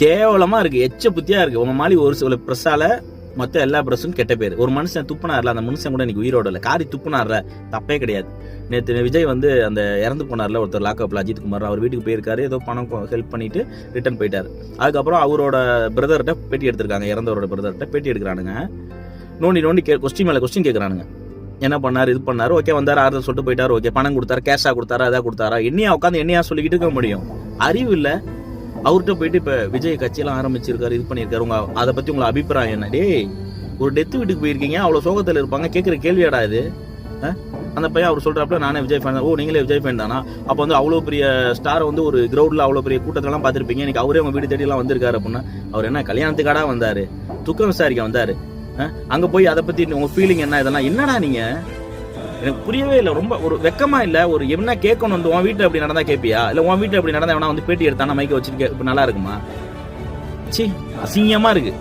கேவலமா இருக்கு, எச்ச புத்தியா இருக்கு. உங்க மாதிரி ஒரு சில பிரஸ்ஸால மொத்த எல்லா பிரஸும் கெட்ட பேர். ஒரு மனுஷன் துப்புனார்ல, அந்த மனுஷன் கூட இன்னைக்கு உயிரோட இல்ல. காரி துப்புனார்ல, தப்பே கிடையாது. நேற்று விஜய் வந்து அந்த இறந்து போனார்ல ஒருத்தர் லாக்அப்ல, அஜித் குமார், அவர் வீட்டுக்கு போயிருக்காரு, ஏதோ பணம் ஹெல்ப் பண்ணிட்டு ரிட்டர்ன் போயிட்டாரு. அதுக்கப்புறம் அவரோட பிரதர்கிட்ட பேட்டி எடுத்திருக்காங்க, இறந்தவரோட பிரதர்கிட்ட பேட்டி எடுக்கிறானுங்க. நோண்டி கொஸ்டின் மேல கொஸ்டின் கேட்கறானுங்க. என்ன பண்ணாரு, இது பண்ணாரு, ஓகே வந்தாரு, ஆறுதல் சொல்லிட்டு போயிட்டாரு, ஓகே பணம் கொடுத்தாரு, கேஷா கொடுத்தாரா, அதான் கொடுத்தாரா, என்னையா உட்காந்து என்னையா சொல்லிக்கிட்டு இருக்க முடியும்? அறிவு இல்ல. அவர்கிட்ட போயிட்டு இப்ப விஜய் கட்சியெல்லாம் ஆரம்பிச்சிருக்காரு, இது பண்ணிருக்காரு, உங்க அதை பத்தி உங்களை அபிப்பிராயம் என்ன? டேய், ஒரு டெத்து வீட்டுக்கு போயிருக்கீங்க, அவ்வளவு சோகத்துல இருப்பாங்க, கேட்கிற கேள்வியாடா இது? அந்த பையன் அவர் சொல்றாப்புல நானே விஜய் ஃபேன். ஓ, நீங்களே விஜய் ஃபேன் தானா? அப்ப வந்து அவ்வளவு பெரிய ஸ்டார் வந்து ஒரு கிரௌண்ட்ல அவ்வளவு பெரிய கூட்டத்தெல்லாம் பாத்திருப்பீங்க, இன்னைக்கு அவரே உங்க வீடு தேடி எல்லாம் வந்திருக்காரு அப்படின்னா அவர் என்ன கல்யாணத்துக்காடா வந்தாரு? துக்கம் விசாரிக்க வந்தாரு. அங்க போய் அதை பத்தி உங்க ஃபீலிங் என்ன? இதெல்லாம் என்னடா நீங்க? எனக்கு புரியவே இல்லை. ரொம்ப ஒரு வெக்கமா இல்ல? ஒரு என்ன கேட்கணும் வந்து உன் வீட்டுல அப்படி நடந்தா கேட்பியா? இல்ல உன் வீட்டுல அப்படி நடந்தா வேணா வந்து பேட்டி எடுத்தானா மைக்க வச்சுட்டு நல்லா இருக்குமா? சி, அசிங்கமா இருக்கு.